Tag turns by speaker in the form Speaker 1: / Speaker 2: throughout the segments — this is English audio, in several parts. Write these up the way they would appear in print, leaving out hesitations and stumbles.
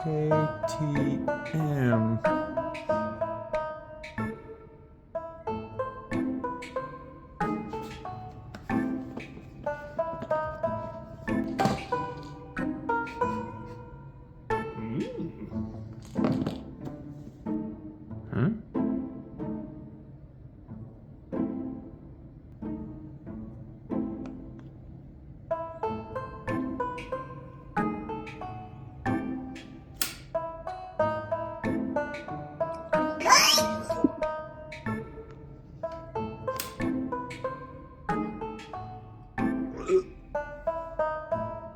Speaker 1: KTM. Huh?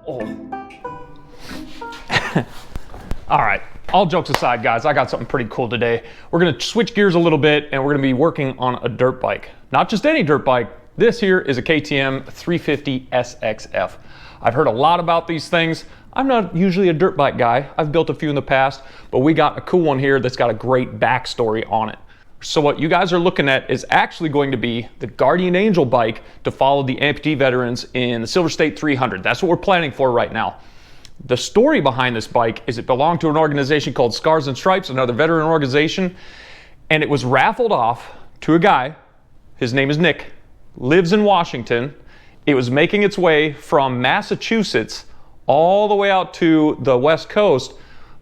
Speaker 1: Oh. All right, all jokes aside, guys, I got something pretty cool today. We're gonna switch gears a little bit and we're gonna be working on a dirt bike. Not just any dirt bike. This here is a KTM 350SX-F. I've heard a lot about these things. I'm not usually a dirt bike guy. I've built a few in the past, but we got a cool one here that's got a great backstory on it. So what you guys are looking at is actually going to be the Guardian Angel bike to follow the amputee veterans in the Silver State 300. That's what we're planning for right now. The story behind this bike is it belonged to an organization called Scars and Stripes, another veteran organization, and it was raffled off to a guy. His name is Nick, lives in Washington. It was making its way from Massachusetts all the way out to the West Coast,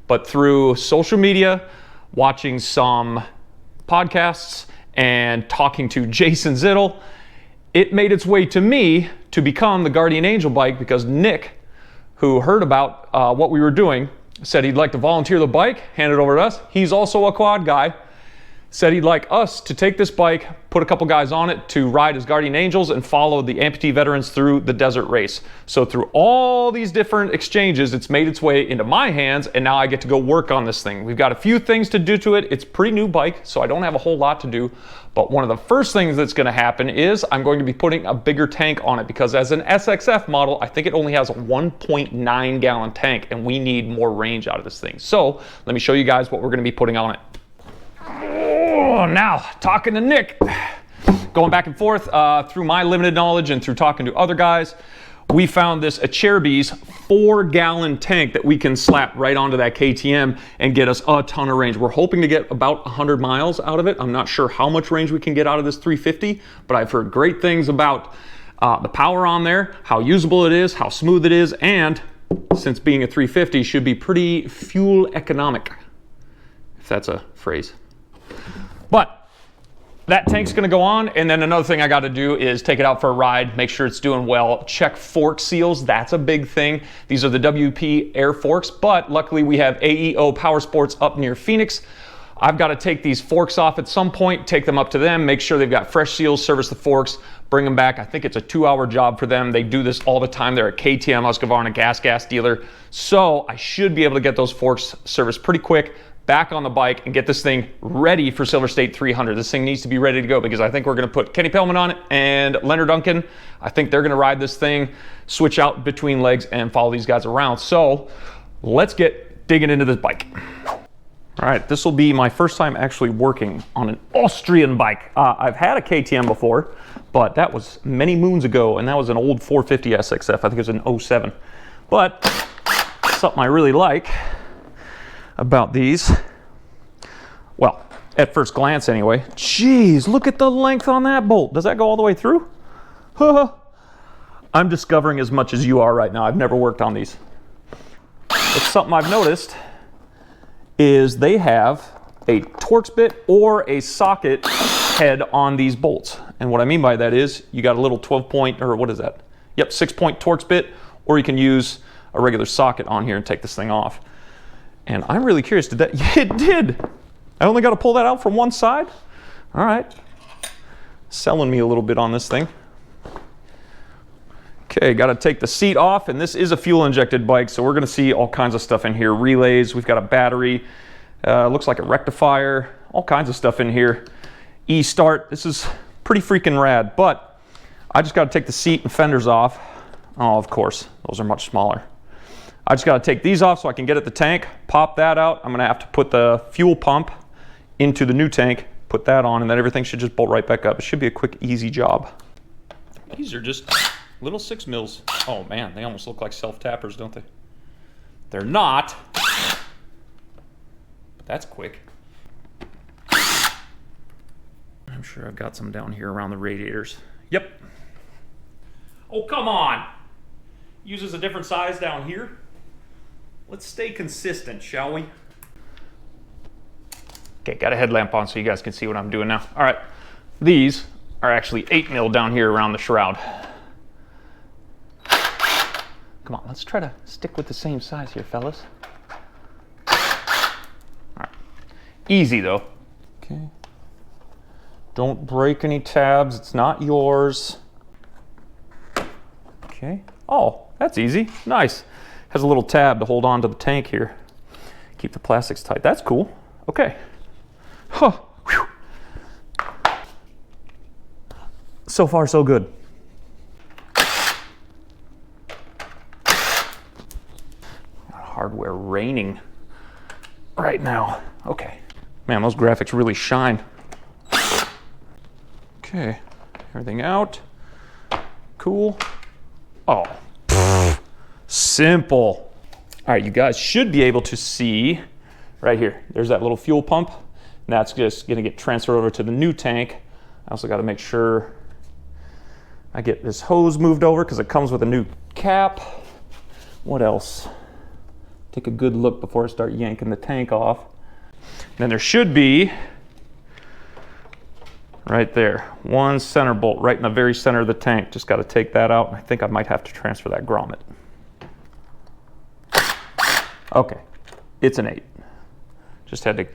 Speaker 1: but through social media, watching some podcasts and talking to Jason Zittel, it made its way to me to become the Guardian Angel bike because Nick, who heard about what we were doing, said he'd like to volunteer the bike, hand it over to us. He's also a quad guy. Said he'd like us to take this bike, put a couple guys on it to ride as Guardian Angels and follow the amputee veterans through the desert race. So through all these different exchanges, it's made its way into my hands, and now I get to go work on this thing. We've got a few things to do to it. It's a pretty new bike, so I don't have a whole lot to do. But one of the first things that's gonna happen is I'm going to be putting a bigger tank on it because as an SXF model, I think it only has a 1.9 gallon tank and we need more range out of this thing. So let me show you guys what we're gonna be putting on it. Oh, now, talking to Nick, going back and forth through my limited knowledge and through talking to other guys, we found this Acherbys 4-gallon tank that we can slap right onto that KTM and get us a ton of range. We're hoping to get about 100 miles out of it. I'm not sure how much range we can get out of this 350, but I've heard great things about the power on there, how usable it is, how smooth it is, and since being a 350, should be pretty fuel economic, if that's a phrase. But that tank's gonna go on, and then another thing I gotta do is take it out for a ride, make sure it's doing well, check fork seals, that's a big thing. These are the WP air forks, but luckily we have AEO Power Sports up near Phoenix. I've gotta take these forks off at some point, take them up to them, make sure they've got fresh seals, service the forks, bring them back. I think it's a 2-hour job for them. They do this all the time. They're a KTM Husqvarna gas dealer. So I should be able to get those forks serviced pretty quick, back on the bike and get this thing ready for Silver State 300. This thing needs to be ready to go because I think we're gonna put Kenny Pellman on it and Leonard Duncan. I think they're gonna ride this thing, switch out between legs and follow these guys around. So let's get digging into this bike. All right, this will be my first time actually working on an Austrian bike. I've had a KTM before, but that was many moons ago, and that was an old 450 SXF. I think it was an 07. But something I really like about these, well, at first glance anyway. Jeez, look at the length on that bolt. Does that go all the way through? I'm discovering as much as you are right now. I've never worked on these. But something I've noticed is they have a Torx bit or a socket head on these bolts. And what I mean by that is you got a little 12-point, or what is that? Yep, 6-point Torx bit, or you can use a regular socket on here and take this thing off. And I'm really curious, did that, it did. I only got to pull that out from one side. All right. Selling me a little bit on this thing. Okay, got to take the seat off, and this is a fuel injected bike, so we're going to see all kinds of stuff in here. Relays, we've got a battery, looks like a rectifier, all kinds of stuff in here. E-start, this is pretty freaking rad, but I just got to take the seat and fenders off. Oh, of course, those are much smaller. I just got to take these off so I can get at the tank, pop that out. I'm going to have to put the fuel pump into the new tank, put that on, and then everything should just bolt right back up. It should be a quick, easy job. These are just little 6 mils. Oh man, they almost look like self-tappers, don't they? They're not. That's quick. I'm sure I've got some down here around the radiators. Yep. Oh, come on. Uses a different size down here. Let's stay consistent, shall we? Okay, got a headlamp on so you guys can see what I'm doing now. All right, these are actually 8mm down here around the shroud. Come on, let's try to stick with the same size here, fellas. All right, easy though. Okay. Don't break any tabs, it's not yours. Okay, oh, that's easy, nice. Has a little tab to hold on to the tank here. Keep the plastics tight, that's cool. Okay. Huh. Whew. So far, so good. Hardware raining right now. Okay. Man, those graphics really shine. Okay, everything out. Cool. Oh, simple. All right, you guys should be able to see right here. There's that little fuel pump. And that's just gonna get transferred over to the new tank. I also gotta make sure I get this hose moved over because it comes with a new cap. What else? Take a good look before I start yanking the tank off. And then there should be, right there, one center bolt right in the very center of the tank. Just got to take that out. I think I might have to transfer that grommet. Okay, it's an 8. Just had to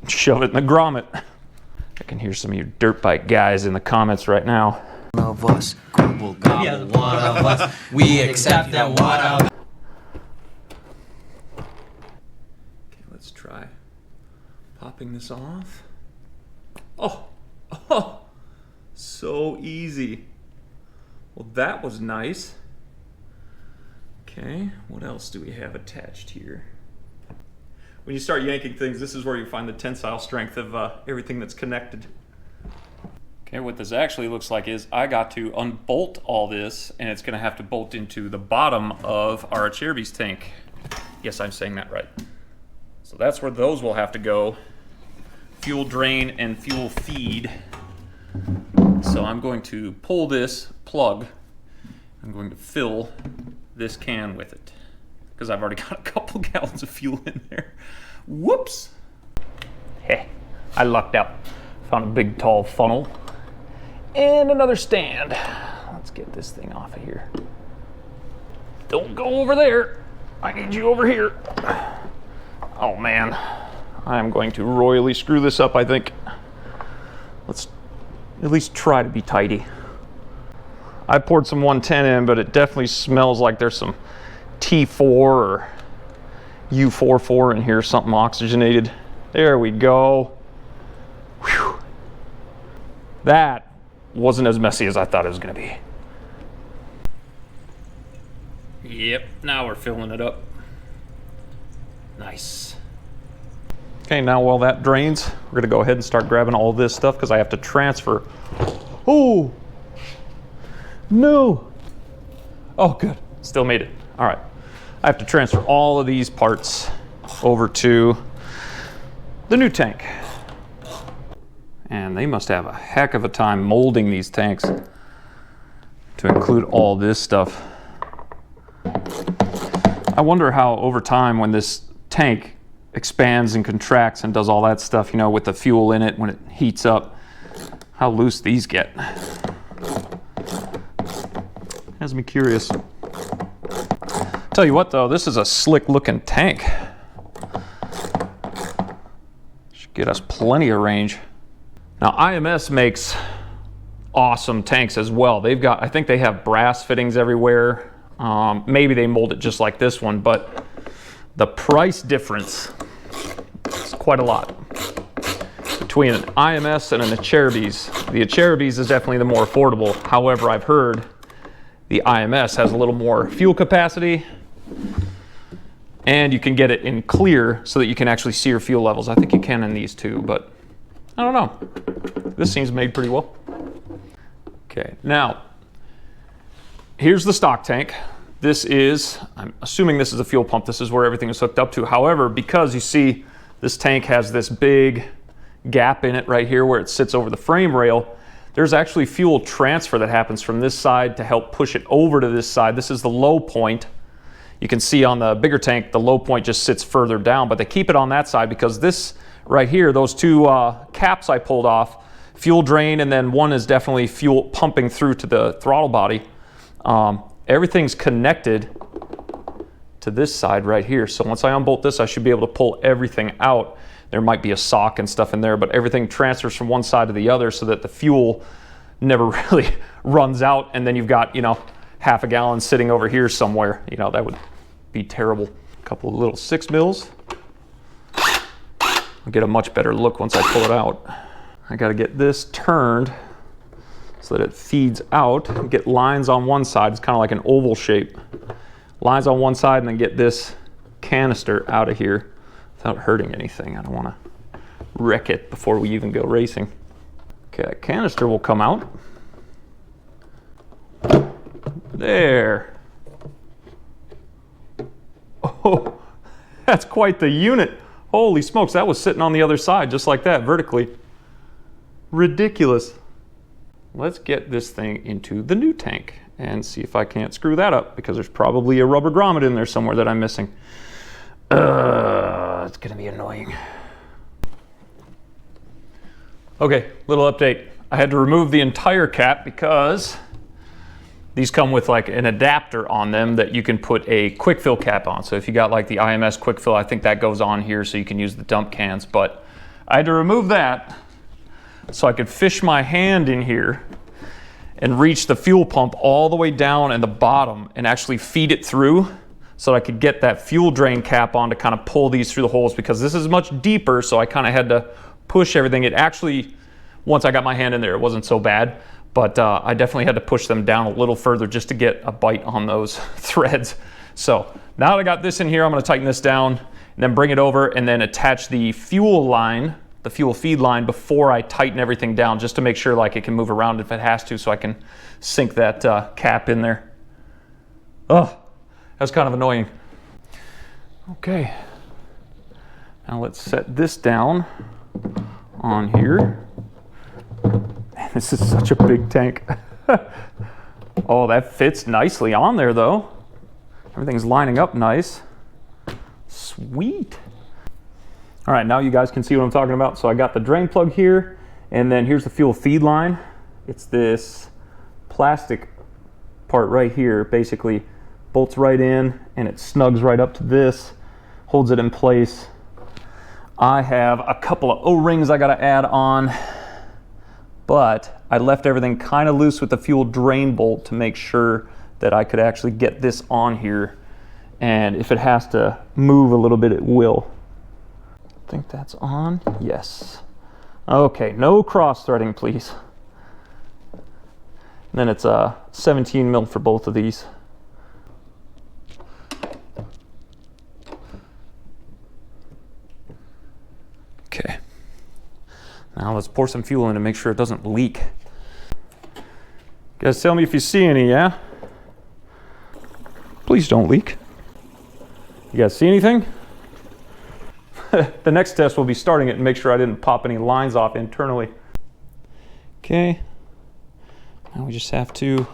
Speaker 1: shove it in the grommet. I can hear some of you dirt bike guys in the comments right now.
Speaker 2: Of us, gobble, gobble, one of us. We accept that one of us.
Speaker 1: Okay, let's try popping this off. Oh. Oh, so easy. Well, that was nice. Okay, what else do we have attached here? When you start yanking things, this is where you find the tensile strength of everything that's connected. Okay, what this actually looks like is I got to unbolt all this, and it's gonna have to bolt into the bottom of our Cherubi's tank. Yes, I'm saying that right. So that's where those will have to go. Fuel drain and fuel feed. So I'm going to pull this plug. I'm going to fill this can with it because I've already got a couple gallons of fuel in there. Whoops. Hey, I lucked out. Found a big tall funnel and another stand. Let's get this thing off of here. Don't go over there. I need you over here. Oh man. I'm going to royally screw this up, I think. Let's at least try to be tidy. I poured some 110 in, but it definitely smells like there's some T4 or U44 in here, something oxygenated. There we go. Whew. That wasn't as messy as I thought it was gonna be. Yep, now we're filling it up. Nice. Okay, now while that drains, we're gonna go ahead and start grabbing all this stuff because I have to transfer. Oh, no. Oh, good, still made it. All right, I have to transfer all of these parts over to the new tank. And they must have a heck of a time molding these tanks to include all this stuff. I wonder how over time when this tank expands and contracts and does all that stuff, you know, with the fuel in it when it heats up, how loose these get. Has me curious. Tell you what though, this is a slick looking tank. Should get us plenty of range. Now IMS makes awesome tanks as well. They've got, I think they have brass fittings everywhere. Maybe they mold it just like this one, but the price difference is quite a lot between an IMS and an Cherubi's. The Cherubi's is definitely the more affordable. However, I've heard the IMS has a little more fuel capacity and you can get it in clear so that you can actually see your fuel levels. I think you can in these too, but I don't know. This seems made pretty well. Okay, now here's the stock tank. This is, I'm assuming this is a fuel pump. This is where everything is hooked up to. However, because you see This tank has this big gap in it right here where it sits over the frame rail. There's actually fuel transfer that happens from this side to help push it over to this side. This is the low point. You can see on the bigger tank, the low point just sits further down, but they keep it on that side because this right here, those two caps I pulled off, fuel drain, and then one is definitely fuel pumping through to the throttle body. Everything's connected to this side right here. So once I unbolt this, I should be able to pull everything out. There might be a sock and stuff in there, but everything transfers from one side to the other so that the fuel never really runs out, and then you've got, you know, half a gallon sitting over here somewhere. You know, that would be terrible. A couple of little 6 mils. I'll get a much better look once I pull it out. I got to get this turned so that it feeds out and get lines on one side. It's kind of like an oval shape. Lines on one side, and then get this canister out of here without hurting anything. I don't want to wreck it before we even go racing. Okay, that canister will come out. There. Oh, that's quite the unit. Holy smokes, that was sitting on the other side just like that, vertically. Ridiculous. Let's get this thing into the new tank and see if I can't screw that up, because there's probably a rubber grommet in there somewhere that I'm missing. It's gonna be annoying. Okay, little update. I had to remove the entire cap because these come with like an adapter on them that you can put a quick fill cap on. So if you got like the IMS quick fill, I think that goes on here so you can use the dump cans, but I had to remove that so I could fish my hand in here and reach the fuel pump all the way down at the bottom and actually feed it through so that I could get that fuel drain cap on to kind of pull these through the holes, because this is much deeper, so I kind of had to push everything. It actually, once I got my hand in there, it wasn't so bad, but I definitely had to push them down a little further just to get a bite on those threads. So now that I got this in here, I'm going to tighten this down and then bring it over and then attach the fuel line, the fuel feed line, before I tighten everything down, just to make sure like it can move around if it has to, so I can sink that cap in there. Oh, that's kind of annoying. Okay, now let's set this down on here. Man, this is such a big tank. Oh, that fits nicely on there though. Everything's lining up nice. Sweet. All right, now you guys can see what I'm talking about. So I got the drain plug here, and then here's the fuel feed line. It's this plastic part right here, basically bolts right in, and it snugs right up to this, holds it in place. I have a couple of O-rings I gotta add on, but I left everything kind of loose with the fuel drain bolt to make sure that I could actually get this on here, and if it has to move a little bit, it will. I think that's on. Yes. Okay, no cross threading, please. And then it's a 17 mil for both of these. Okay. Now let's pour some fuel in to make sure it doesn't leak. Guys, tell me if you see any, yeah? Please don't leak. You guys see anything? The next test will be starting it and make sure I didn't pop any lines off internally. Okay. Now we just have to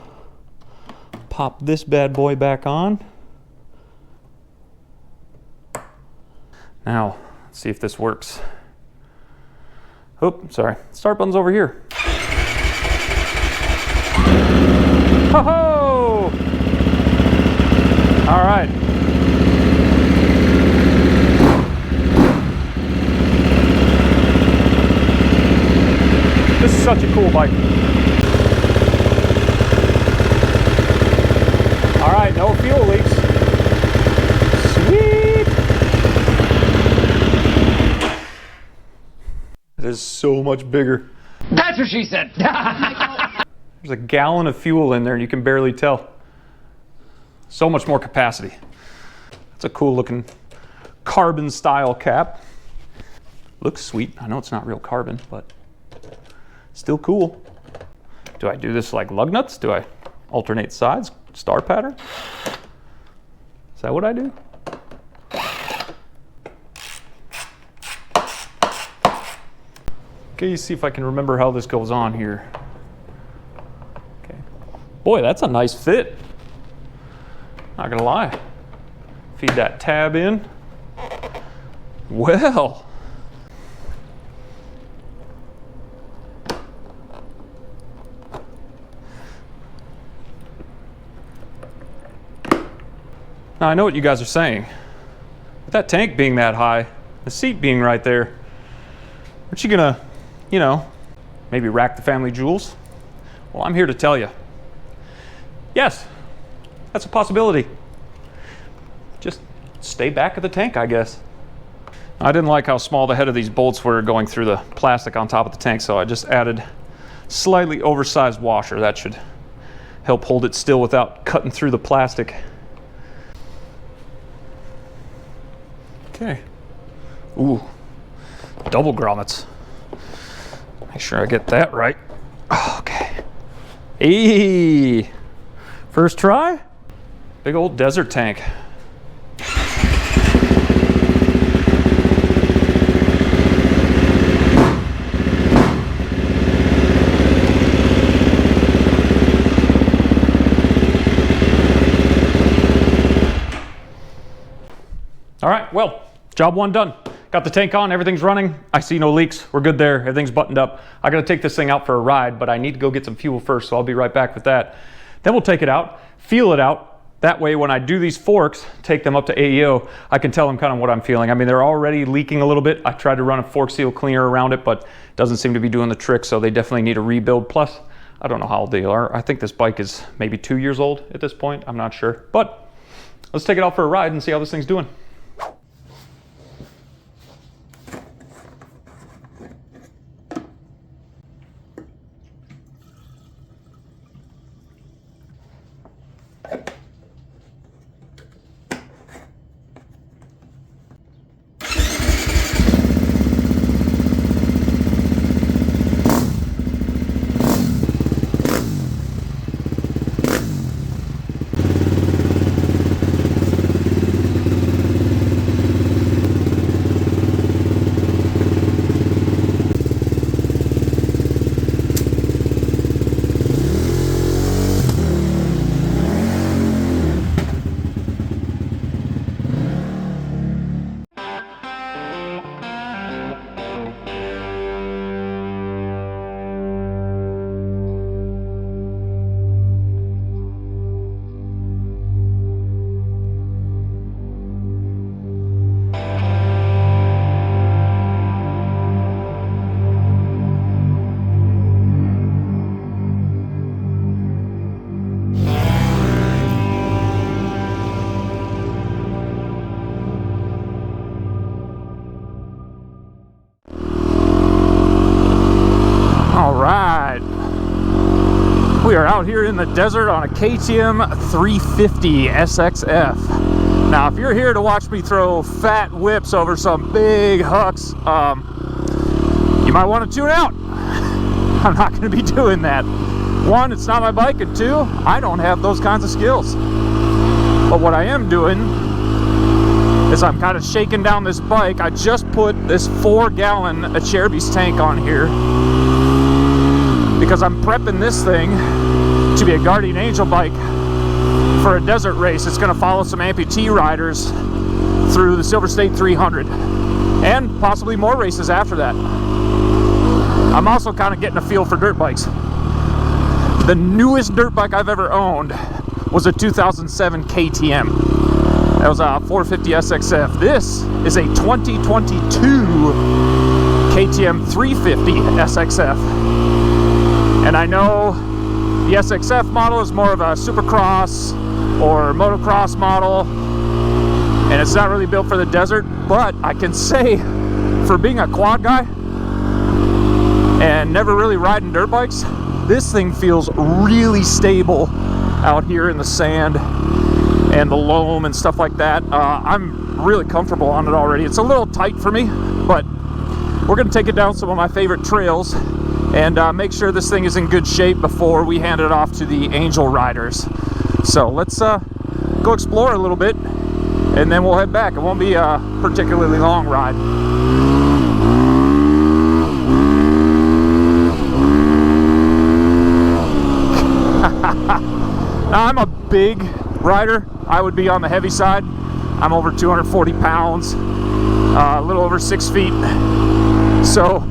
Speaker 1: pop this bad boy back on. Now, let's see if this works. Oh, sorry. Start button's over here. Ho-ho! All right. This is such a cool bike. All right, no fuel leaks. Sweet! It is so much bigger.
Speaker 2: That's what she said.
Speaker 1: There's a gallon of fuel in there and you can barely tell. So much more capacity. It's a cool looking carbon style cap. Looks sweet. I know it's not real carbon, but still cool. Do I do this like lug nuts? Do I alternate sides? Star pattern? Is that what I do? Okay, see if I can remember how this goes on here. Okay. Boy, that's a nice fit. Not gonna lie. Feed that tab in. Well. Now I know what you guys are saying. With that tank being that high, the seat being right there, aren't you gonna, you know, maybe rack the family jewels? Well, I'm here to tell you, yes, that's a possibility. Just stay back of the tank, I guess. I didn't like how small the head of these bolts were going through the plastic on top of the tank, so I just added slightly oversized washer. That should help hold it still without cutting through the plastic. Okay. Ooh, double grommets. Make sure I get that right. Okay. Hey, first try. Big old desert tank. All right, well, job one done. Got the tank on, everything's running. I see no leaks, we're good there, everything's buttoned up. I gotta take this thing out for a ride, but I need to go get some fuel first, so I'll be right back with that. Then we'll take it out, feel it out. That way, when I do these forks, take them up to AEO, I can tell them kind of what I'm feeling. I mean, they're already leaking a little bit. I tried to run a fork seal cleaner around it, but it doesn't seem to be doing the trick, so they definitely need a rebuild. Plus, I don't know how old they are. I think this bike is maybe 2 years old at this point, I'm not sure. But let's take it out for a ride and see how this thing's doing. We are out here in the desert on a KTM 350SX-F. Now, if you're here to watch me throw fat whips over some big hucks, you might want to tune out. I'm not going to be doing that. One, it's not my bike, and two, I don't have those kinds of skills. But what I am doing is I'm kind of shaking down this bike. I just put this 4-gallon Acherbis tank on here because I'm prepping this thing to be a Guardian Angel bike for a desert race. It's going to follow some amputee riders through the Silver State 300 and possibly more races after that. I'm also kind of getting a feel for dirt bikes. The newest dirt bike I've ever owned was a 2007 KTM. That was a 350SX-F. This is a 2022 KTM 350SX-F. And I know the SX-F model is more of a Supercross or motocross model, and it's not really built for the desert, but I can say, for being a quad guy and never really riding dirt bikes, this thing feels really stable out here in the sand and the loam and stuff like that. I'm really comfortable on it already. It's a little tight for me, but we're gonna take it down some of my favorite trails and make sure this thing is in good shape before we hand it off to the Angel riders. So let's go explore a little bit, and then we'll head back. It won't be a particularly long ride. Now, I'm a big rider. I would be on the heavy side. I'm over 240 pounds, a little over 6 feet. So,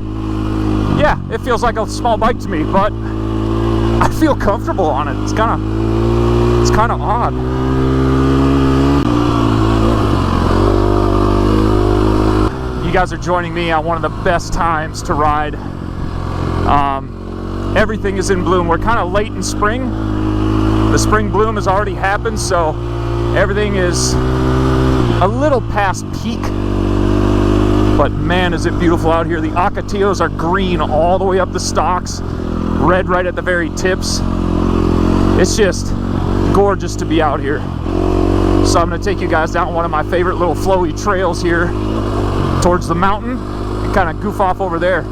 Speaker 1: yeah, it feels like a small bike to me, but I feel comfortable on it. It's kind of odd. You guys are joining me on one of the best times to ride. Everything is in bloom. We're kind of late in spring. The spring bloom has already happened, so everything is a little past peak. But man, is it beautiful out here. The ocotillos are green all the way up the stalks, red right at the very tips. It's just gorgeous to be out here. So I'm going to take you guys down one of my favorite little flowy trails here towards the mountain and kind of goof off over there.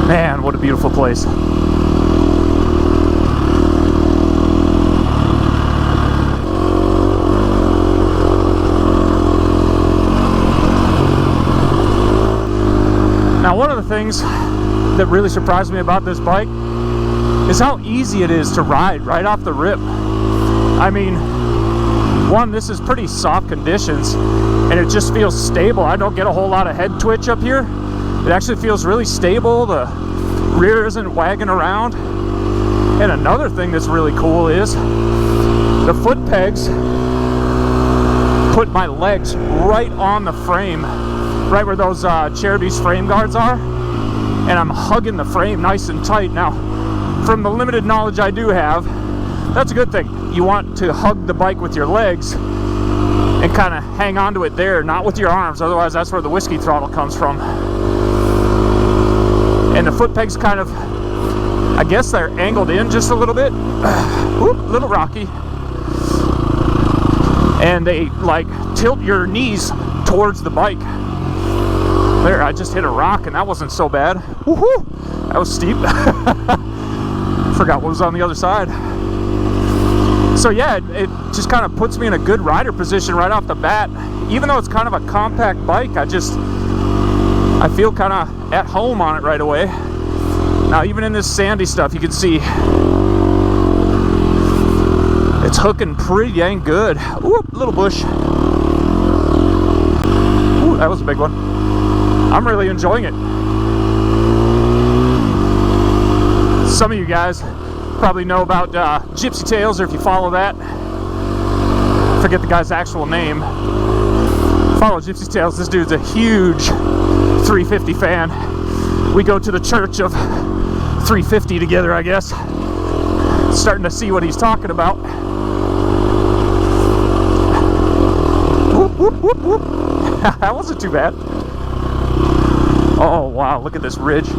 Speaker 1: Man, what a beautiful place. Now, one of the things that really surprised me about this bike is how easy it is to ride right off the rip. I mean, one, this is pretty soft conditions and it just feels stable. I don't get a whole lot of head twitch up here. It actually feels really stable. The rear isn't wagging around. And another thing that's really cool is the foot pegs put my legs right on the frame, right where those Charity's frame guards are, and I'm hugging the frame nice and tight. Now, from the limited knowledge I do have, that's a good thing. You want to hug the bike with your legs and kind of hang on to it there, not with your arms, otherwise that's where the whiskey throttle comes from. And the foot pegs kind of, I guess they're angled in just a little bit. Oop, a little rocky. And they like tilt your knees towards the bike. There, I just hit a rock and that wasn't so bad. Woohoo! That was steep. Forgot what was on the other side. So yeah, it just kind of puts me in a good rider position right off the bat. Even though it's kind of a compact bike, I feel kind of at home on it right away. Now, even in this sandy stuff, you can see it's hooking pretty dang good. Ooh, little bush. Ooh, that was a big one. I'm really enjoying it. Some of you guys probably know about Gypsy Tales, or if you follow that, forget the guy's actual name. Follow Gypsy Tales. This dude's a huge 350 fan. We go to the church of 350 together, I guess. Starting to see what he's talking about. Whoop, whoop, whoop, whoop. That wasn't too bad. Oh wow, look at this ridge.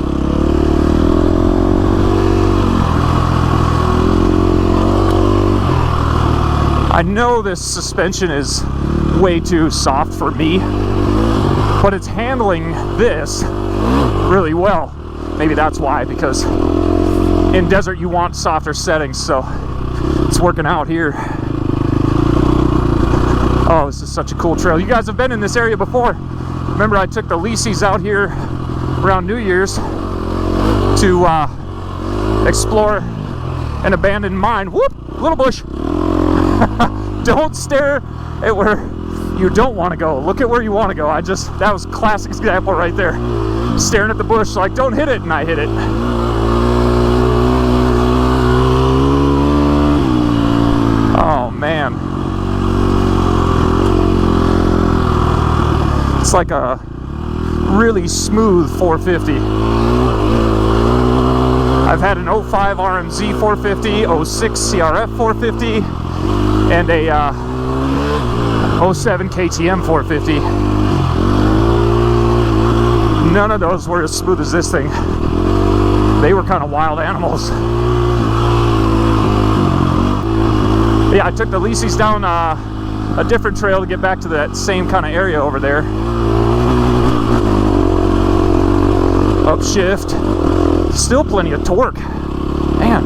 Speaker 1: I know this suspension is way too soft for me, but it's handling this really well. Maybe that's why, because in desert you want softer settings, so it's working out here. Oh, this is such a cool trail. You guys have been in this area before. Remember, I took the Lisies out here around New Year's to explore an abandoned mine. Whoop, little bush. Don't stare at where you don't want to go. Look at where you want to go. That was a classic example right there. Staring at the bush like, don't hit it, and I hit it. Oh man. It's like a really smooth 450. I've had an 05 RMZ 450, 06 CRF 450, and a 07 KTM 450. None of those were as smooth as this thing. They were kind of wild animals. Yeah, I took the Lisi's down a different trail to get back to that same kind of area over there. Upshift. Still plenty of torque. Man.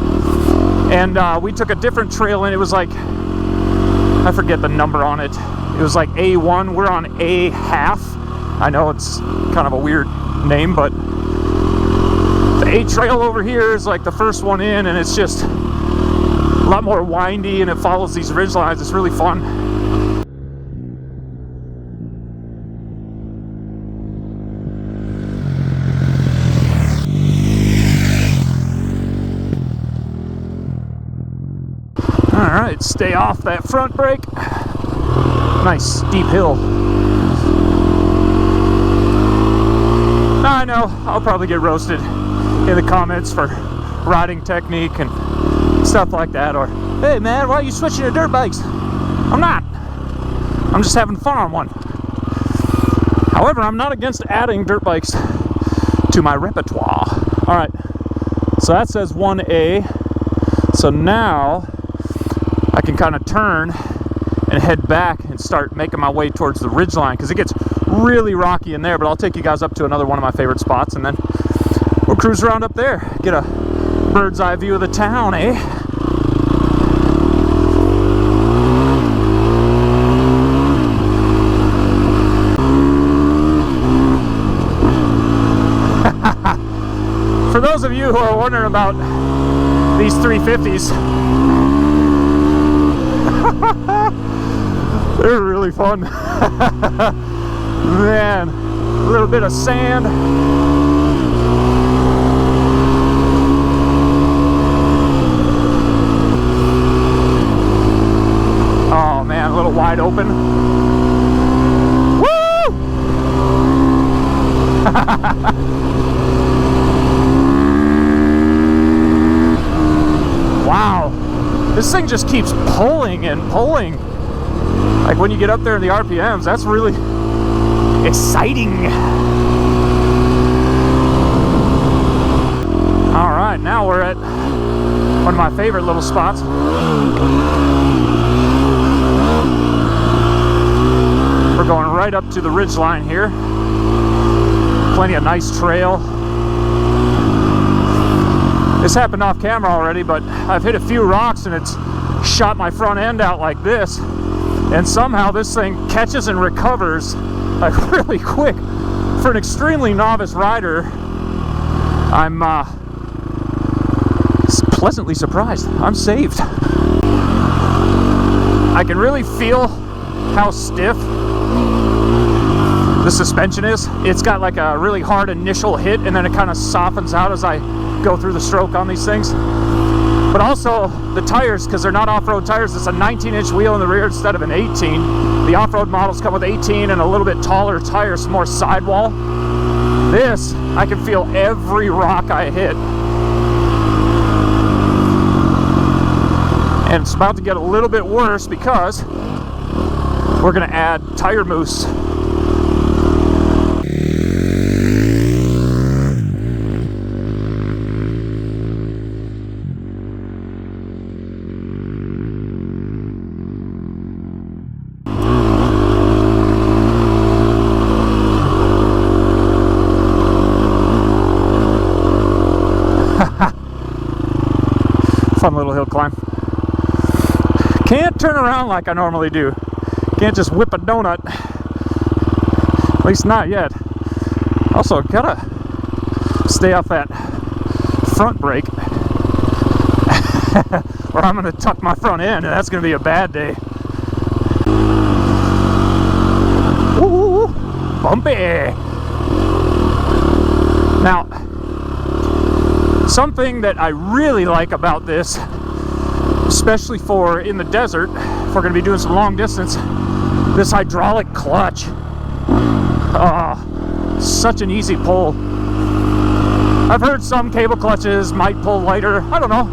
Speaker 1: And we took a different trail and it was like, I forget the number on it. It was like A1. We're on A half. I know it's kind of a weird name, but the A trail over here is like the first one in, and it's just a lot more windy and it follows these ridge lines. It's really fun. All right, stay off that front brake. Nice steep hill. I know I'll probably get roasted in the comments for riding technique and stuff like that, or hey man, why are you switching to dirt bikes? I'm not. I'm just having fun on one. However, I'm not against adding dirt bikes to my repertoire. All right, so that says 1A. So now I can kind of turn and head back and start making my way towards the ridgeline, because it gets really rocky in there. But I'll take you guys up to another one of my favorite spots, and then we'll cruise around up there, get a bird's eye view of the town, eh? For those of you who are wondering about these 350s, they're really fun. Man, a little bit of sand. Oh man, a little wide open. Woo! Wow, this thing just keeps pulling and pulling. Like when you get up there in the RPMs, that's really exciting. All right, now we're at one of my favorite little spots. We're going right up to the ridge line here. Plenty of nice trail. This happened off camera already, but I've hit a few rocks and it's shot my front end out like this. And somehow this thing catches and recovers like really quick. For an extremely novice rider, I'm pleasantly surprised. I'm saved. I can really feel how stiff the suspension is. It's got like a really hard initial hit, and then it kind of softens out as I go through the stroke on these things. But also the tires, because they're not off-road tires. It's a 19-inch wheel in the rear instead of an 18. The off-road models come with 18 and a little bit taller tires, more sidewall. This, I can feel every rock I hit. And it's about to get a little bit worse because we're going to add tire mousse. Fun little hill climb. Can't turn around like I normally do. Can't just whip a donut. At least not yet. Also, gotta stay off that front brake or I'm gonna tuck my front end, and that's gonna be a bad day. Ooh, bumpy. Now, something that I really like about this, especially for in the desert, if we're going to be doing some long distance, this hydraulic clutch. Such an easy pull. I've heard some cable clutches might pull lighter. I don't know.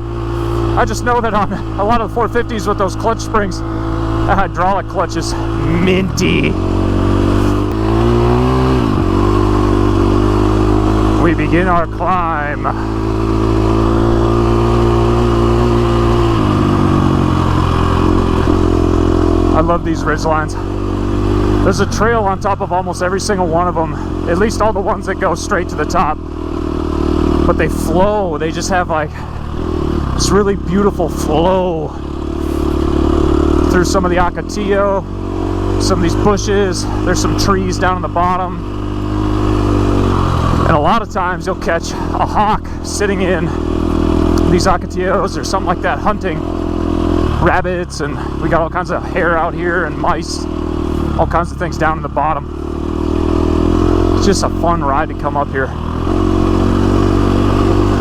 Speaker 1: I just know that on a lot of the 450s with those clutch springs, the hydraulic clutch is minty. We begin our climb. I love these ridge lines. There's a trail on top of almost every single one of them, at least all the ones that go straight to the top. But they flow, they just have like this really beautiful flow through some of the Ocotillo, some of these bushes. There's some trees down on the bottom. And a lot of times you'll catch a hawk sitting in these Ocotillos or something like that, hunting rabbits, and we got all kinds of hare out here and mice, all kinds of things down in the bottom. It's just a fun ride to come up here.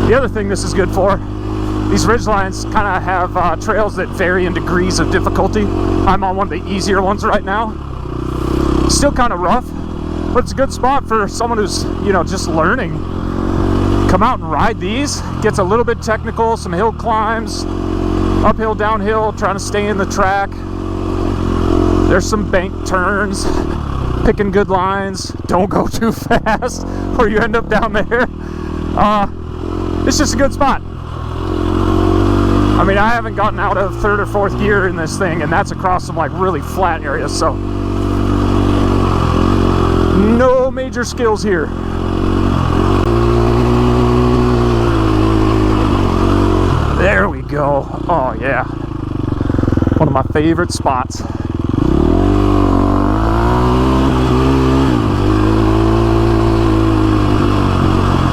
Speaker 1: The other thing this is good for, these ridgelines kind of have trails that vary in degrees of difficulty. I'm on one of the easier ones right now. Still kind of rough, but it's a good spot for someone who's, you know, just learning. Come out and ride these. Gets a little bit technical, some hill climbs, uphill, downhill, trying to stay in the track. There's some bank turns, picking good lines. Don't go too fast or you end up down there. It's just a good spot. I mean, I haven't gotten out of third or fourth gear in this thing, and that's across some like really flat areas, so no major skills here. There we go. Oh yeah, one of my favorite spots.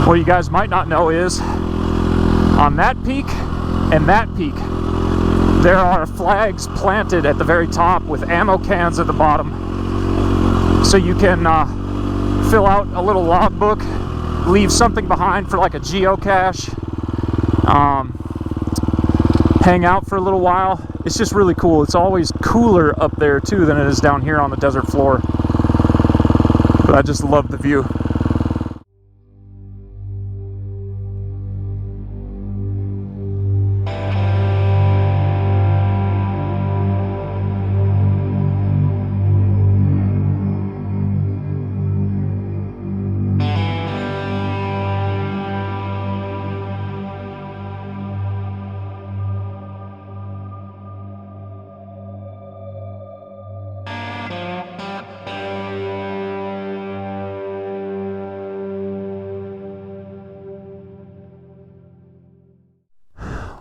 Speaker 1: What you guys might not know is on that peak and that peak there are flags planted at the very top with ammo cans at the bottom, so you can fill out a little logbook, leave something behind for like a geocache, hang out for a little while. It's just really cool. It's always cooler up there too than it is down here on the desert floor, but I just love the view.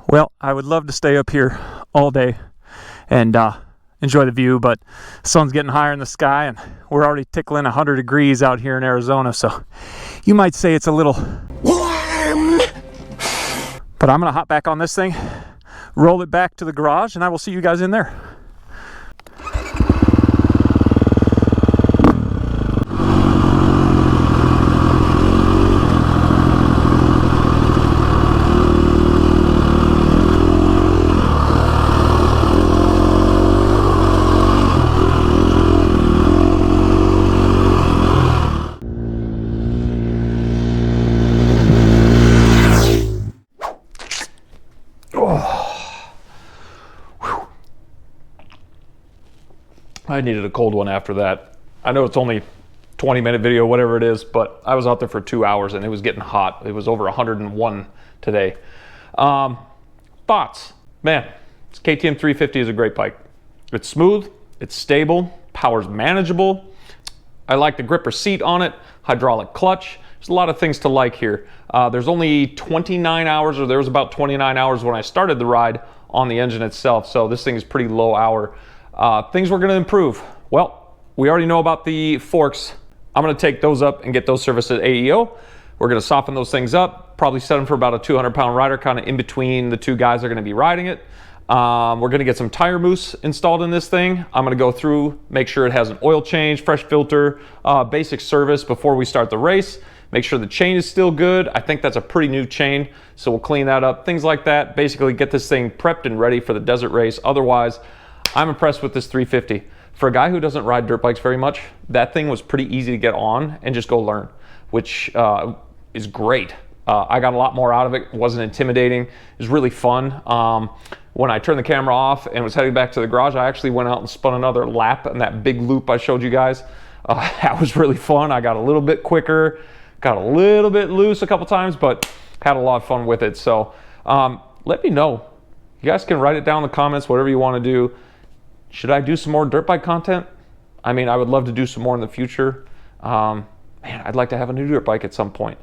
Speaker 1: Well, I would love to stay up here all day and enjoy the view, but the sun's getting higher in the sky and we're already tickling 100 degrees out here in Arizona, so you might say it's a little warm. But I'm gonna hop back on this thing, roll it back to the garage, and I will see you guys in there. I needed a cold one after that. I know it's only 20-minute video, whatever it is, but I was out there for 2 hours and it was getting hot. It was over 101 today. Thoughts? Man, this KTM 350 is a great bike. It's smooth, it's stable, power's manageable. I like the gripper seat on it, hydraulic clutch. There's a lot of things to like here. There's only 29 hours, or there was about 29 hours when I started the ride on the engine itself, so this thing is pretty low hour. Things we're gonna improve. Well, we already know about the forks. I'm gonna take those up and get those serviced at AEO. We're gonna soften those things up, probably set them for about a 200-pound rider, kind of in between the two guys that are gonna be riding it. We're gonna get some tire mousse installed in this thing. I'm gonna go through, make sure it has an oil change, fresh filter, basic service before we start the race. Make sure the chain is still good. I think that's a pretty new chain, so we'll clean that up. Things like that, basically get this thing prepped and ready for the desert race. Otherwise, I'm impressed with this 350. For a guy who doesn't ride dirt bikes very much, that thing was pretty easy to get on and just go learn, which is great. I got a lot more out of it. It wasn't intimidating. It was really fun. When I turned the camera off and was heading back to the garage, I actually went out and spun another lap in that big loop I showed you guys. That was really fun. I got a little bit quicker, got a little bit loose a couple times, but had a lot of fun with it. So let me know. You guys can write it down in the comments, whatever you want to do. Should I do some more dirt bike content? I mean, I would love to do some more in the future. Man, I'd like to have a new dirt bike at some point.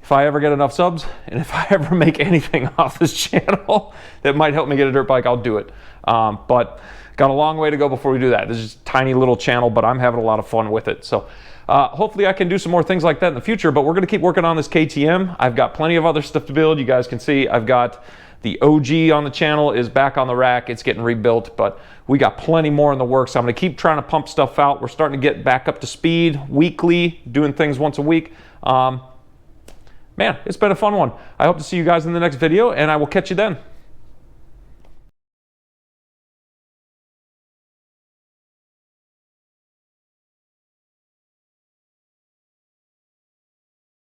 Speaker 1: If I ever get enough subs, and if I ever make anything off this channel that might help me get a dirt bike, I'll do it. But got a long way to go before we do that. This is just a tiny little channel, but I'm having a lot of fun with it. So hopefully I can do some more things like that in the future, but we're gonna keep working on this KTM. I've got plenty of other stuff to build. You guys can see I've got the OG on the channel is back on the rack. It's getting rebuilt, but we got plenty more in the works. I'm gonna keep trying to pump stuff out. We're starting to get back up to speed weekly, doing things once a week. Man, it's been a fun one. I hope to see you guys in the next video, and I will catch you then.